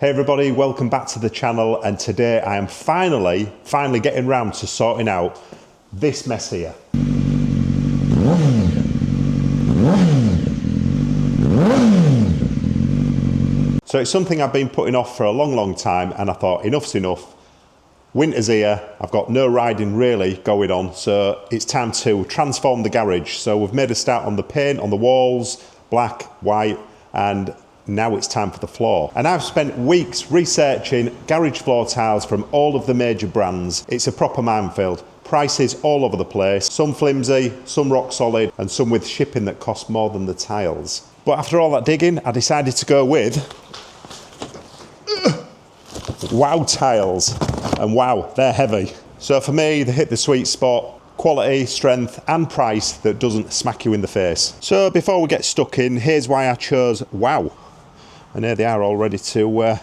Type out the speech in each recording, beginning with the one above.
Hey everybody, welcome back to the channel, and today I am finally getting round to sorting out this mess here. So it's something I've been putting off for a long time, and I thought enough's enough. Winter's here, I've got no riding really going on, so it's time to transform the garage. So we've made a start on the paint on the walls, black, white, and now it's time for the floor. And I've spent weeks researching garage floor tiles from all of the major brands. It's a proper minefield. Prices all over the place, some flimsy, some rock solid, and some with shipping that cost more than the tiles. But after all that digging, I decided to go with Wow tiles. And wow, they're heavy. So for me, they hit the sweet spot. Quality, strength, and price that doesn't smack you in the face. So before we get stuck in, here's why I chose Wow. And here they are all ready to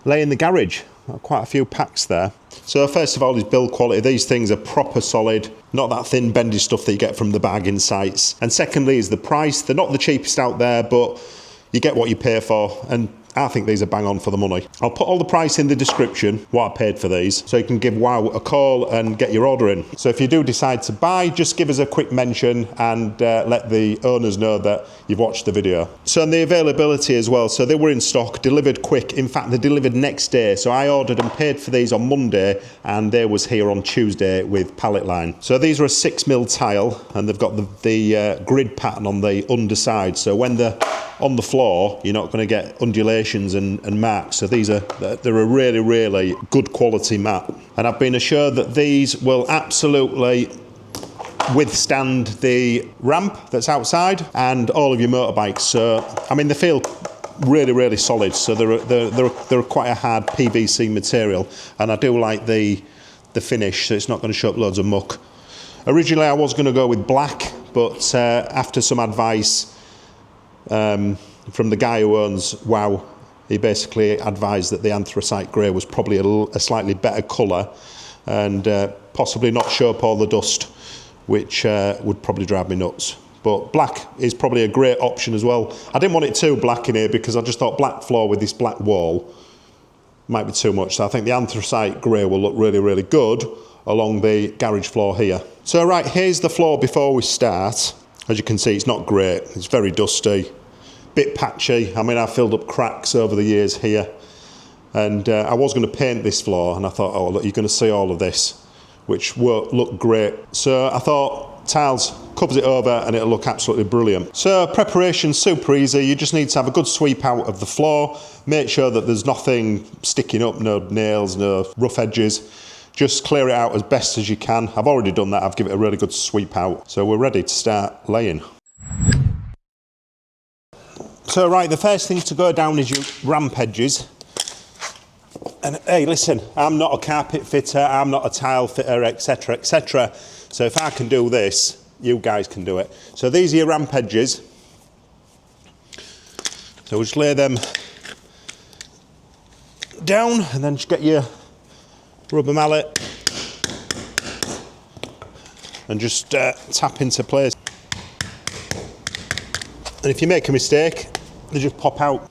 lay in the garage. Quite a few packs there. So first of all is build quality. These things are proper solid, not that thin bendy stuff that you get from the bargain sites. And secondly is the price. They're not the cheapest out there, but you get what you pay for, and I think these are bang on for the money. I'll put all the price in the description, what I paid for these, so you can give Wow a call and get your order in. So if you do decide to buy, just give us a quick mention and let the owners know that you've watched the video. So and the availability as well, so they were in stock, delivered quick. In fact, they delivered next day. So I ordered and paid for these on Monday, and they was here on Tuesday with pallet line. So these are a 6mm tile, and they've got the grid pattern on the underside. So when they're on the floor, you're not going to get undulations and marks. So they're a really good quality mat. And I've been assured that these will absolutely withstand the ramp that's outside and all of your motorbikes. So, I mean, they feel really solid. So they're quite a hard PVC material. And I do like the finish, so it's not going to show up loads of muck. Originally, I was going to go with black, but after some advice from the guy who owns Wow, he basically advised that the anthracite grey was probably a slightly better colour and possibly not show up all the dust, which would probably drive me nuts. But black is probably a great option as well. I didn't want it too black in here because I just thought black floor with this black wall might be too much. So I think the anthracite grey will look really good along the garage floor here. So right, here's the floor before we start. As you can see, it's not great. It's very dusty, bit patchy. I mean, I filled up cracks over the years here. And I was going to paint this floor, and I thought, oh, look, you're going to see all of this, which won't look great. So I thought tiles covers it over and it'll look absolutely brilliant. So preparation, super easy. You just need to have a good sweep out of the floor. Make sure that there's nothing sticking up, no nails, no rough edges. Just clear it out as best as you can. I've already done that. I've given it a really good sweep out. So we're ready to start laying. So right, the first thing to go down is your ramp edges. And hey, listen, I'm not a carpet fitter, I'm not a tile fitter, etc, etc. So if I can do this, you guys can do it. So these are your ramp edges. So we'll just lay them down and then just get your rubber mallet and just tap into place. And if you make a mistake, they just pop out.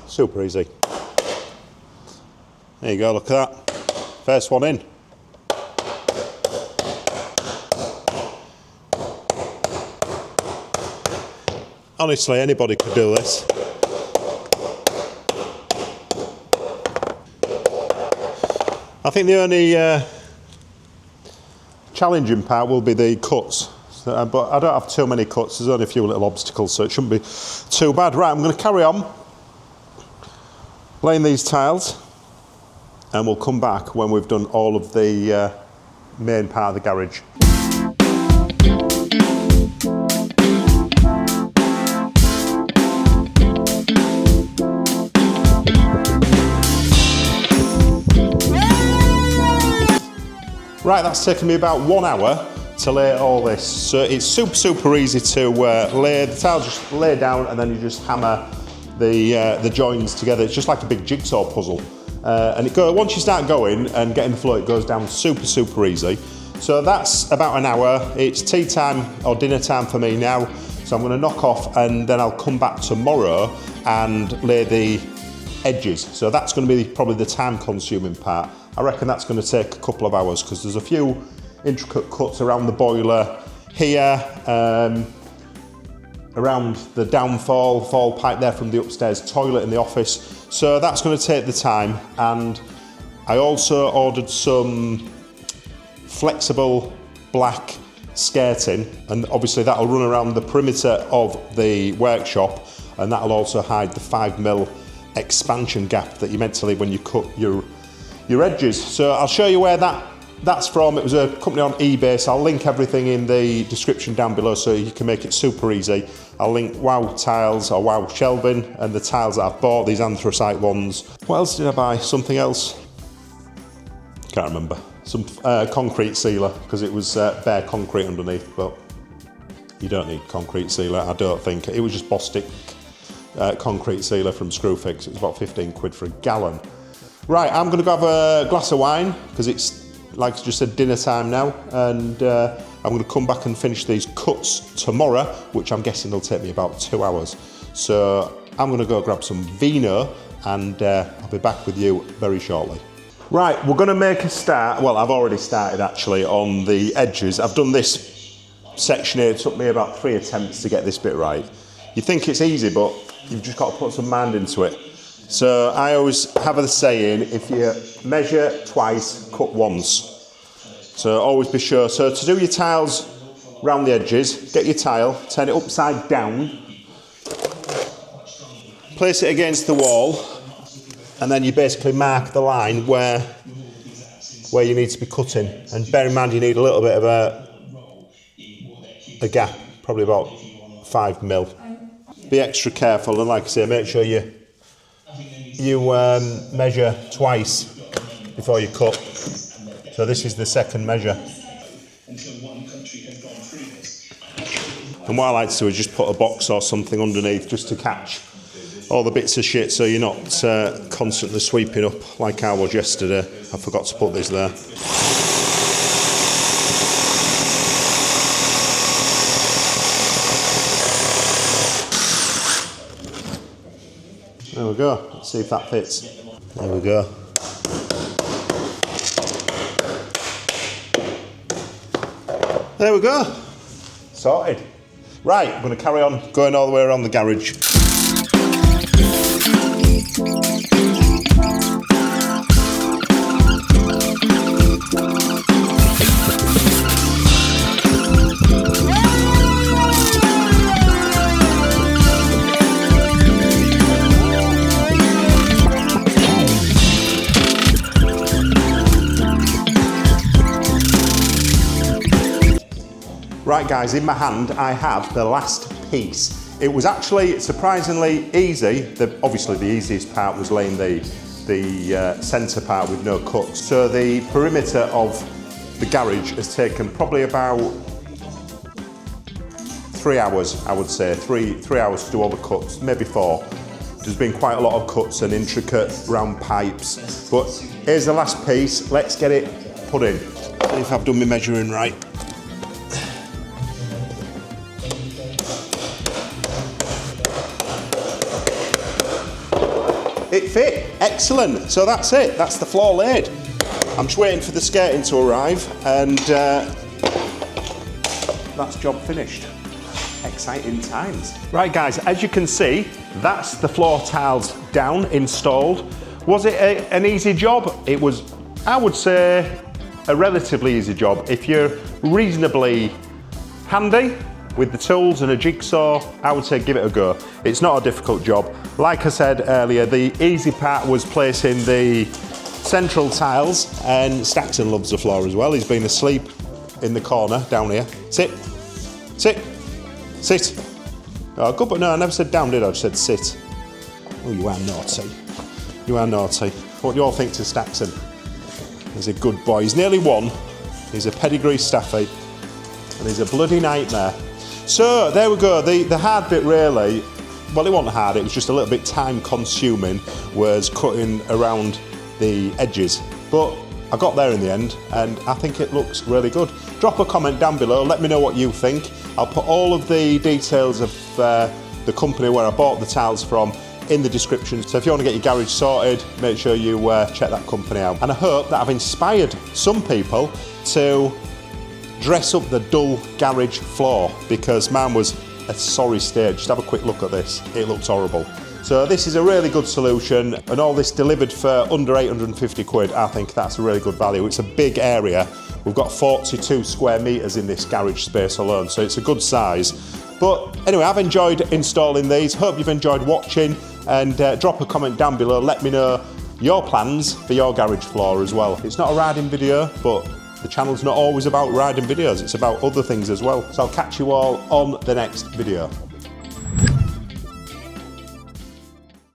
Super easy. There you go, look at that. First one in. Honestly, anybody could do this. I think the only challenging part will be the cuts. So, but I don't have too many cuts, there's only a few little obstacles, so it shouldn't be too bad. Right, I'm going to carry on laying these tiles, and we'll come back when we've done all of the main part of the garage. Right, that's taken me about 1 hour to lay all this. So it's super easy to lay. The tiles just lay down and then you just hammer the joins together. It's just like a big jigsaw puzzle. And once you start going and getting the flow, it goes down super easy. So that's about an hour. It's tea time or dinner time for me now. So I'm going to knock off and then I'll come back tomorrow and lay the edges. So that's going to be probably the time consuming part. I reckon that's going to take a couple of hours because there's a few intricate cuts around the boiler here, around the fall pipe there from the upstairs toilet in the office. So that's going to take the time. And I also ordered some flexible black skirting, and obviously that'll run around the perimeter of the workshop, and that'll also hide the 5mm expansion gap that you're meant to leave when you cut your edges. So I'll show you where that's from. It was a company on eBay, so I'll link everything in the description down below so you can make it super easy. I'll link Wow tiles or Wow shelving and the tiles that I've bought, these anthracite ones. What else did I buy? Something else? Can't remember. Some concrete sealer, because it was bare concrete underneath, but you don't need concrete sealer, I don't think. It was just Bostik concrete sealer from Screwfix. It was about 15 quid for a gallon. Right, I'm going to go have a glass of wine, because it's, like I just said, dinner time now, and I'm going to come back and finish these cuts tomorrow, which I'm guessing will take me about 2 hours. So I'm going to go grab some vino, and I'll be back with you very shortly. Right, we're going to make a start. Well, I've already started actually on the edges. I've done this section here. It took me about 3 attempts to get this bit right. You think it's easy, but you've just got to put some mind into it. So I always have a saying, if you measure twice, cut once. So always be sure. So to do your tiles round the edges, get your tile, turn it upside down, place it against the wall, and then you basically mark the line where you need to be cutting. And bear in mind you need a little bit of a gap, probably about 5mm. Be extra careful, and like I say, make sure you measure twice before you cut. So this is the second measure. And what I like to do is just put a box or something underneath just to catch all the bits of shit, so you're not constantly sweeping up like I was yesterday. I forgot to put this there. There we go. Let's see if that fits. There we go. There we go. Sorted. Right, I'm going to carry on going all the way around the garage. Right guys, in my hand I have the last piece. It was actually surprisingly easy. Obviously the easiest part was laying the centre part with no cuts. So the perimeter of the garage has taken probably about 3 hours, I would say. Three hours to do all the cuts, maybe 4. There's been quite a lot of cuts and intricate round pipes. But here's the last piece, let's get it put in. See if I've done my measuring right. It fit, excellent. So that's it, that's the floor laid. I'm just waiting for the skirting to arrive, and that's job finished. Exciting times. Right guys, as you can see, that's the floor tiles down, installed. Was it an easy job? It was, I would say, a relatively easy job. If you're reasonably handy with the tools and a jigsaw, I would say give it a go. It's not a difficult job. Like I said earlier, the easy part was placing the central tiles, and Staxon loves the floor as well. He's been asleep in the corner down here. Sit, sit, sit. Oh, good, but no, I never said down, did I? I just said sit. Oh, you are naughty. You are naughty. What do you all think to Staxon? He's a good boy. He's nearly 1. He's a pedigree staffy. and he's a bloody nightmare. So there we go, the hard bit really, well, it wasn't hard, it was just a little bit time consuming, was cutting around the edges. But I got there in the end, and I think it looks really good. Drop a comment down below, let me know what you think. I'll put all of the details of the company where I bought the tiles from in the description. So if you want to get your garage sorted, make sure you check that company out. And I hope that I've inspired some people to dress up the dull garage floor, because mine was a sorry state. Just have a quick look at this, it looks horrible. So this is a really good solution, and all this delivered for under 850 quid. I think that's a really good value. It's a big area. We've got 42 square metres in this garage space alone, so it's a good size. But anyway, I've enjoyed installing these. Hope you've enjoyed watching, and drop a comment down below. Let me know your plans for your garage floor as well. It's not a riding video, but the channel's not always about riding videos. It's about other things as well. So I'll catch you all on the next video.